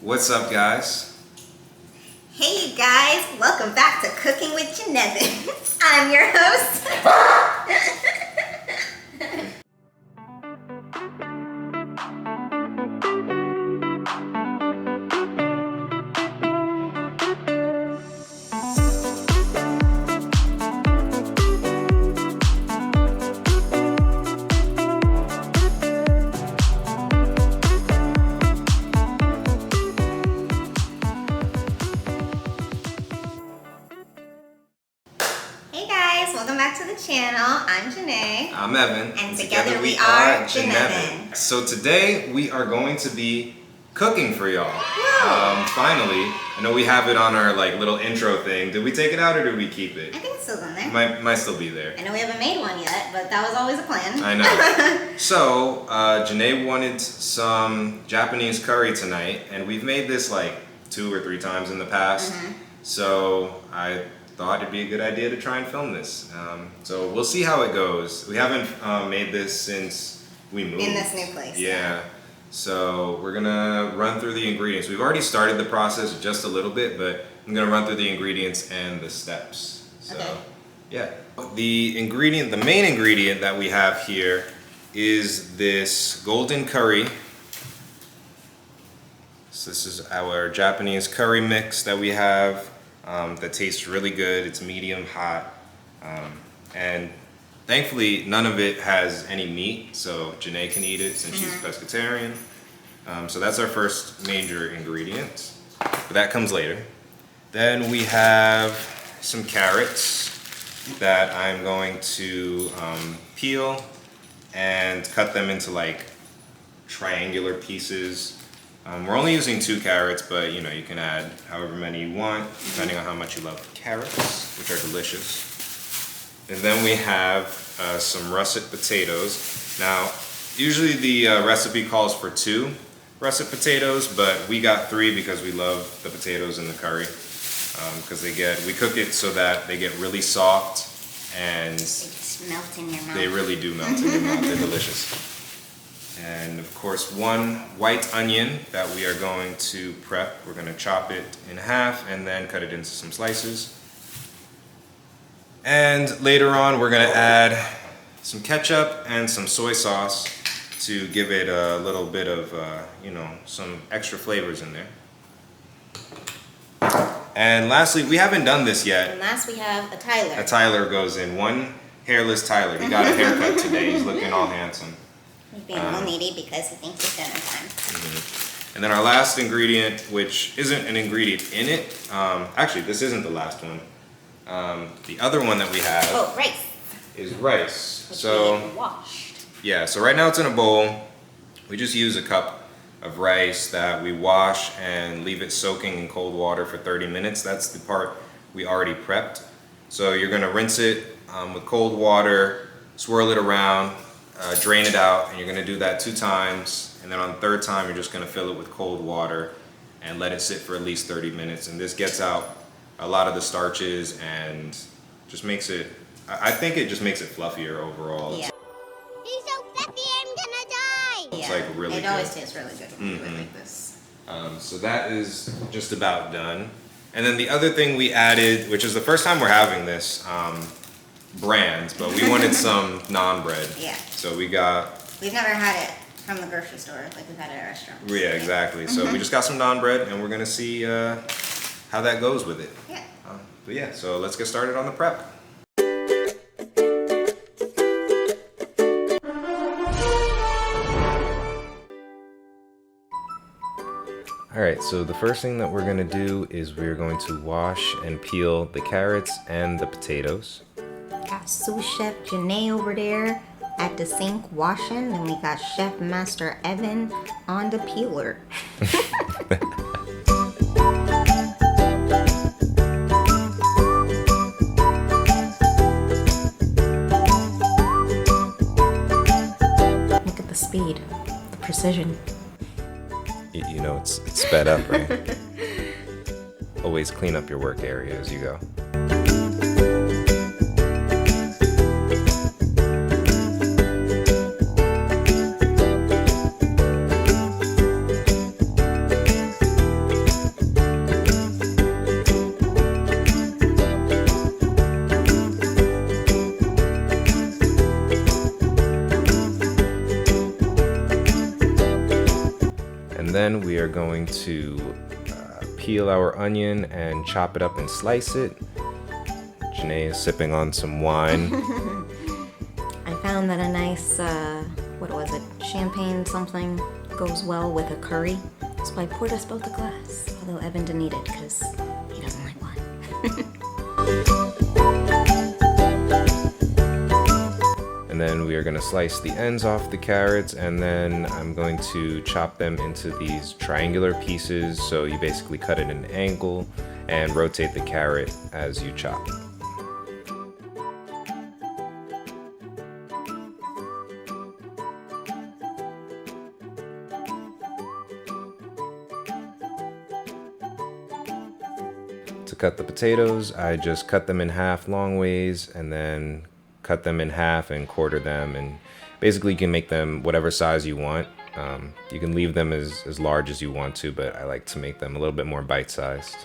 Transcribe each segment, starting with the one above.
What's up, guys? Hey you guys, welcome back to Cooking with Janevan. I'm your host. Welcome back to the channel. I'm Janae. I'm Evan. And together we are Janevan. So today we are going to be cooking for y'all. Finally. I know we have it on our little intro thing. Did we take it out or did we keep it? I think it's still in there. Might still be there. I know we haven't made one yet, but that was always a plan. I know. So Janae wanted some Japanese curry tonight, and we've made this like 2 or 3 times in the past. So I thought it'd be a good idea to try and film this. So we'll see how it goes. We haven't made this since we moved. In this new place. Yeah. So we're gonna run through the ingredients. We've already started the process just a little bit, but I'm gonna run through the ingredients and the steps. So, okay. Yeah. The main ingredient that we have here is this golden curry. So this is our Japanese curry mix that we have. That tastes really good. It's medium hot, and thankfully none of it has any meat, so Janae can eat it since she's a pescatarian. So that's our first major ingredient, but that comes later. Then we have some carrots that I'm going to peel and cut them into like triangular pieces. We're only using 2 carrots, but you can add however many you want, depending on how much you love carrots, which are delicious. And then we have some russet potatoes. Now, usually the recipe calls for 2 russet potatoes, but we got 3 because we love the potatoes in the curry. Because we cook it so that they get really soft and they just melt in your mouth. They really do melt in your mouth. They're delicious. And of course 1 white onion that we are going to prep. We're going to chop it in half and then cut it into some slices. And later on we're going to add some ketchup and some soy sauce to give it a little bit of, some extra flavors in there. And lastly, we haven't done this yet. And last we have a Tyler. A Tyler goes in. 1 hairless Tyler. He got a haircut today. He's looking all handsome. He's being all needy because he thinks it's dinner time. And then our last ingredient, which isn't an ingredient in it. Actually, this isn't the last one. The other one that we have rice. Is rice. Which so we washed. Yeah, so right now it's in a bowl. We just use a cup of rice that we wash and leave it soaking in cold water for 30 minutes. That's the part we already prepped. So you're gonna rinse it with cold water, swirl it around, drain it out, and you're gonna do that 2 times. And then on the 3rd time, you're just gonna fill it with cold water and let it sit for at least 30 minutes. And this gets out a lot of the starches and just makes it, I think it just makes it fluffier overall. Yeah. He's so fluffy, I'm gonna die! It's like really good. It always tastes really good when you do it like this. So that is just about done. And then the other thing we added, which is the first time we're having this brand, but we wanted some naan bread. Yeah. So we've never had it from the grocery store like we've had it at restaurants. Yeah, exactly. So we just got some naan bread and we're gonna see how that goes with it. Yeah. But yeah, so let's get started on the prep. Alright, so the first thing that we're going to do is we're going to wash and peel the carrots and the potatoes. Got sous chef Janae over there at the sink washing, and we got Chef Master Evan on the peeler. Look at the speed, the precision. You know, it's sped up, right? Always clean up your work area as you go. And then we are going to peel our onion and chop it up and slice it. Janae is sipping on some wine. I found that a nice, what was it, champagne something goes well with a curry. So I poured us both a glass, although Evan didn't eat it because he doesn't like wine. And then we are going to slice the ends off the carrots, and then I'm going to chop them into these triangular pieces. So you basically cut it at an angle and rotate the carrot as you chop. To cut the potatoes, I just cut them in half long ways and then cut them in half and quarter them, and basically you can make them whatever size you want. You can leave them as large as you want to, but I like to make them a little bit more bite-sized.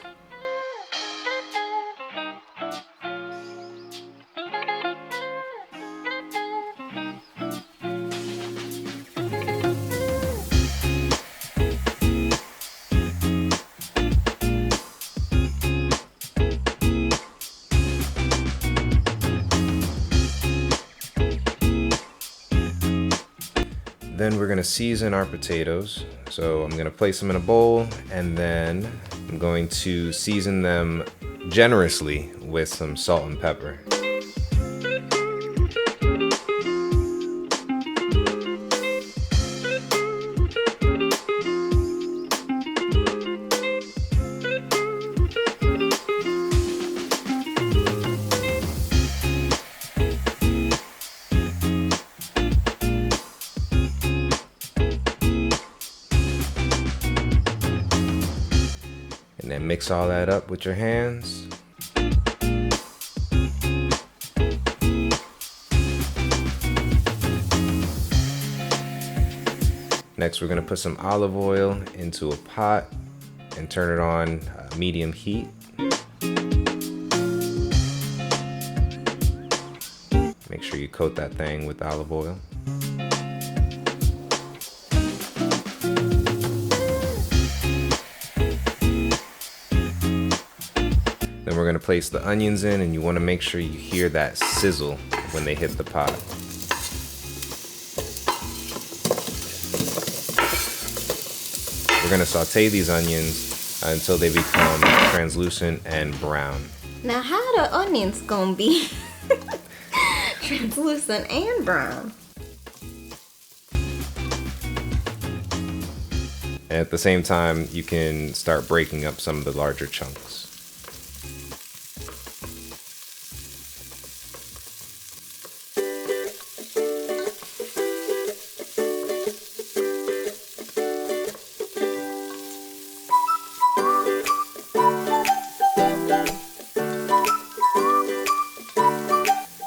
Then we're gonna season our potatoes. So I'm gonna place them in a bowl, and then I'm going to season them generously with some salt and pepper. And then mix all that up with your hands. Next, we're gonna put some olive oil into a pot and turn it on medium heat. Make sure you coat that thing with olive oil. Then we're gonna place the onions in, and you wanna make sure you hear that sizzle when they hit the pot. We're gonna saute these onions until they become translucent and brown. Now how the onions gonna be translucent and brown? And at the same time, you can start breaking up some of the larger chunks.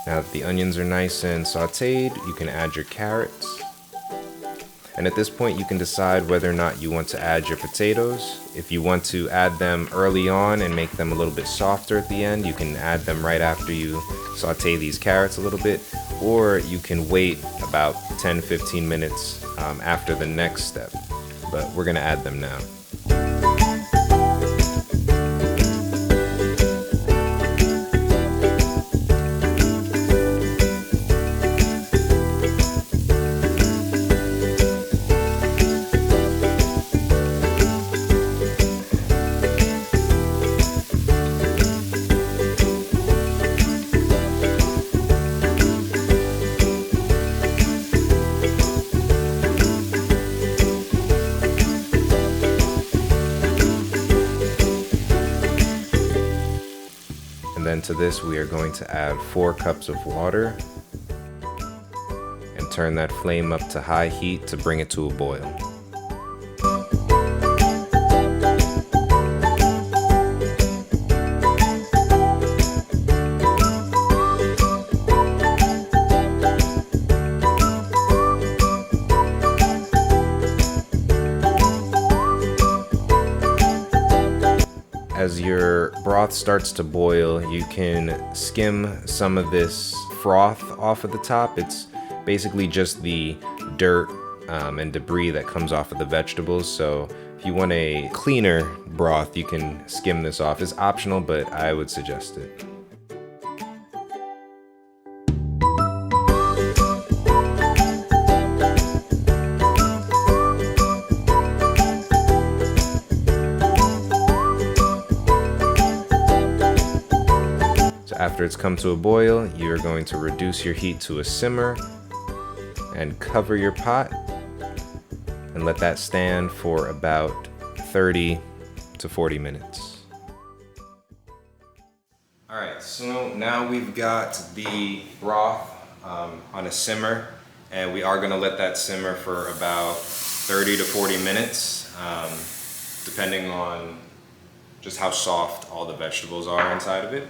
Now that the onions are nice and sauteed, you can add your carrots. And at this point, you can decide whether or not you want to add your potatoes. If you want to add them early on and make them a little bit softer at the end, you can add them right after you saute these carrots a little bit. Or you can wait about 10-15 minutes after the next step. But we're gonna add them now. And then to this, we are going to add 4 cups of water and turn that flame up to high heat to bring it to a boil. As your broth starts to boil, you can skim some of this froth off of the top. It's basically just the dirt and debris that comes off of the vegetables. So if you want a cleaner broth, you can skim this off. It's optional, but I would suggest it. After it's come to a boil, you're going to reduce your heat to a simmer and cover your pot and let that stand for about 30 to 40 minutes. All right, so now we've got the broth on a simmer, and we are gonna let that simmer for about 30 to 40 minutes, depending on just how soft all the vegetables are inside of it.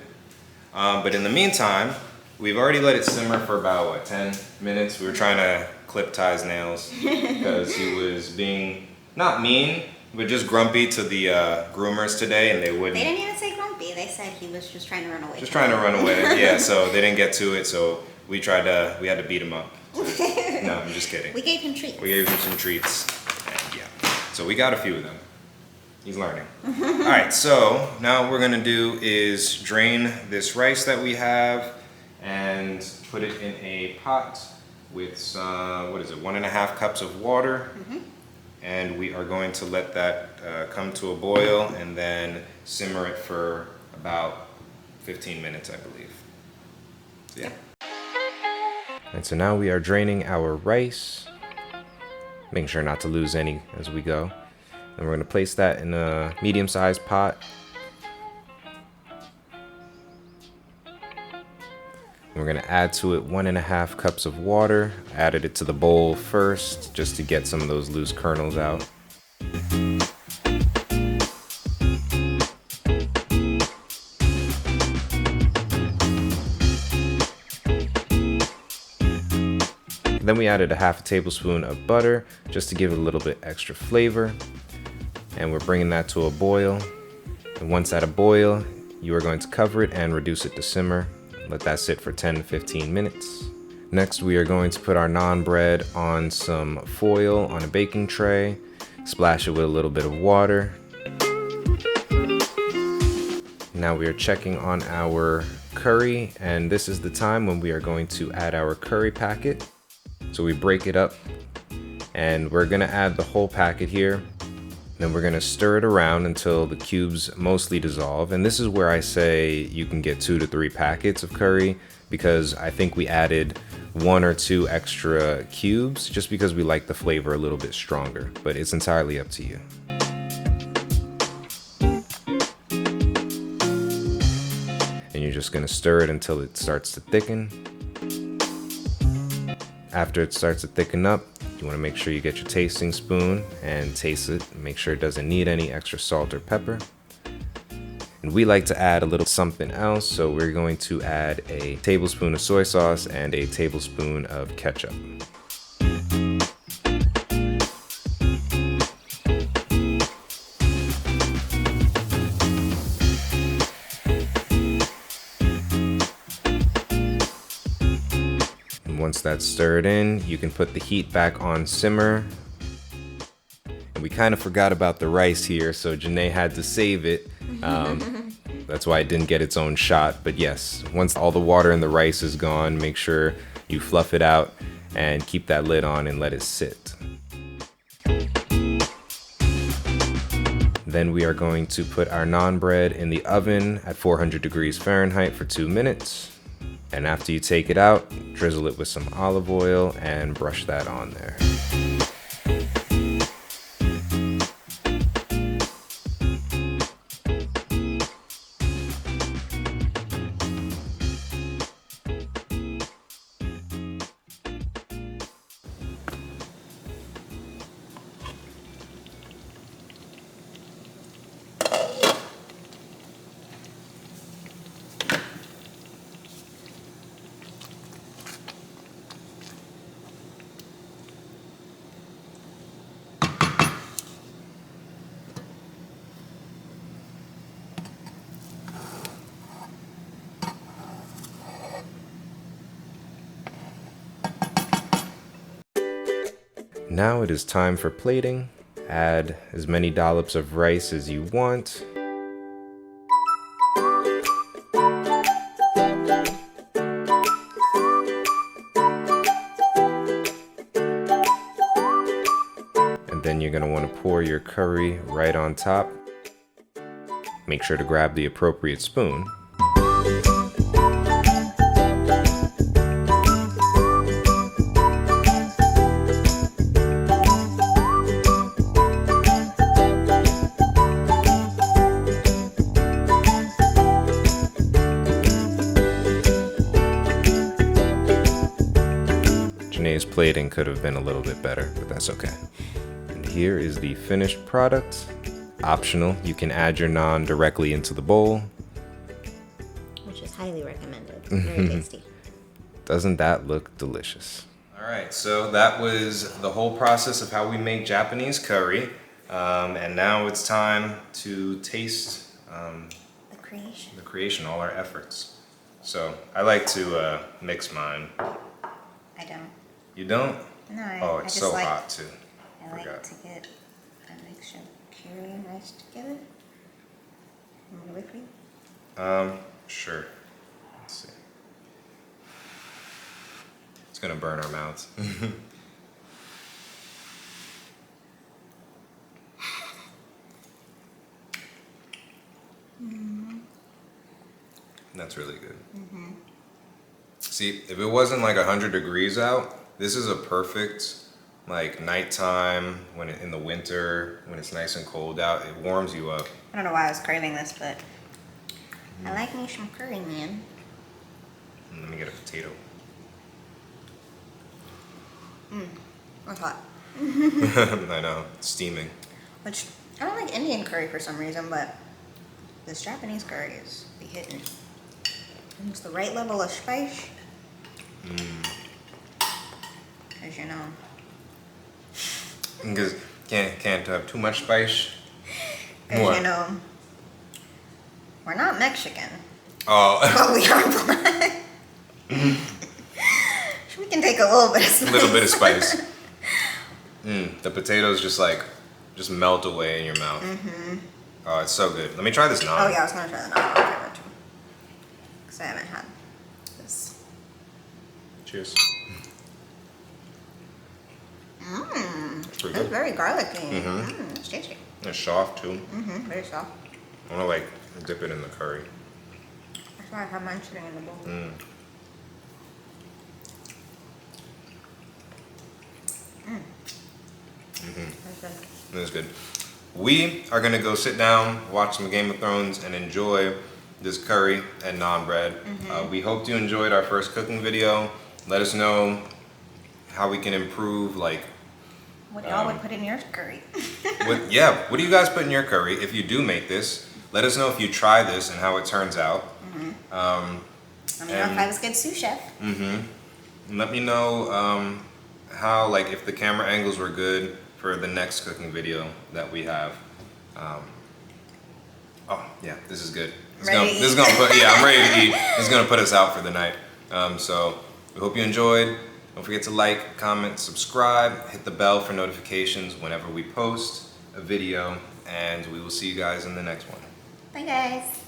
But in the meantime, we've already let it simmer for about, what, 10 minutes? We were trying to clip Ty's nails because he was being, not mean, but just grumpy to the groomers today, and they wouldn't. They didn't even say grumpy. They said he was just trying to run away. Just trying to run away, yeah, so they didn't get to it, so we had to beat him up. No, I'm just kidding. We gave him treats. We gave him some treats, and yeah. So we got a few of them. He's learning. All right, so now what we're gonna do is drain this rice that we have and put it in a pot with some, 1.5 cups of water. And we are going to let that come to a boil and then simmer it for about 15 minutes, I believe. Yeah. And so now we are draining our rice, making sure not to lose any as we go. And we're going to place that in a medium-sized pot. And we're going to add to it 1.5 cups of water. I added it to the bowl first just to get some of those loose kernels out. Then we added 1/2 tablespoon of butter just to give it a little bit extra flavor. And we're bringing that to a boil. And once at a boil, you are going to cover it and reduce it to simmer. Let that sit for 10 to 15 minutes. Next, we are going to put our naan bread on some foil on a baking tray, splash it with a little bit of water. Now we are checking on our curry, and this is the time when we are going to add our curry packet. So we break it up, and we're gonna add the whole packet here. Then we're gonna stir it around until the cubes mostly dissolve. And this is where I say you can get 2 to 3 packets of curry, because I think we added 1 or 2 extra cubes just because we like the flavor a little bit stronger, but it's entirely up to you. And you're just gonna stir it until it starts to thicken. After it starts to thicken up, you want to make sure you get your tasting spoon and taste it. Make sure it doesn't need any extra salt or pepper. And we like to add a little something else, so we're going to add a tablespoon of soy sauce and a tablespoon of ketchup. Once that's stirred in, you can put the heat back on simmer. And we kind of forgot about the rice here, so Janae had to save it. That's why it didn't get its own shot. But yes, once all the water in the rice is gone, make sure you fluff it out and keep that lid on and let it sit. Then we are going to put our naan bread in the oven at 400 degrees Fahrenheit for 2 minutes. And after you take it out, drizzle it with some olive oil and brush that on there. Now it is time for plating. Add as many dollops of rice as you want. And then you're gonna want to pour your curry right on top. Make sure to grab the appropriate spoon. Janae's plating could have been a little bit better, but that's okay. And here is the finished product. Optional, you can add your naan directly into the bowl. Which is highly recommended. Very tasty. Doesn't that look delicious? All right, so that was the whole process of how we make Japanese curry. And now it's time to taste the creation, all our efforts. So I like to mix mine. I don't. You don't? No, Oh, it's so like, hot too. I like to get a mixture of curry and rice together. You want to wait for you? Sure. Let's see. It's gonna burn our mouths. That's really good. See, if it wasn't like 100 degrees out, this is a perfect like nighttime in the winter when it's nice and cold out. It warms you up. I don't know why I was craving this, but I like me some curry, man. Let me get a potato. That's hot. I know, it's steaming. Which, I don't like Indian curry for some reason, but this Japanese curry is be hitting. And it's the right level of spice. As you know. Because can't have too much spice. As What? you know, we're not Mexican, Oh, but we are black. So we can take a little bit of spice. a little bit of spice. The potatoes just melt away in your mouth. Oh, it's so good. Let me try this naan. Oh yeah, I was gonna try the naan. I'll try that too. Because I haven't had this. Cheers. It's pretty It's good. very garlicky. It's tasty. It's soft too. Very soft. I want to dip it in the curry. That's why I have mine sitting in the bowl. That's good. It's good. We are gonna go sit down, watch some Game of Thrones, and enjoy this curry and naan bread. We hope you enjoyed our first cooking video. Let us know how we can improve, like, What y'all would put in your curry? what do you guys put in your curry if you do make this? Let us know if you try this and how it turns out. Let me know if I was good sous chef. And let me know how, like, if the camera angles were good for the next cooking video that we have. Oh yeah, this is good. Ready to This is gonna put, yeah, I'm ready to eat. This is gonna put us out for the night. So we hope you enjoyed. Don't forget to like, comment, subscribe, hit the bell for notifications whenever we post a video, and we will see you guys in the next one. Bye guys.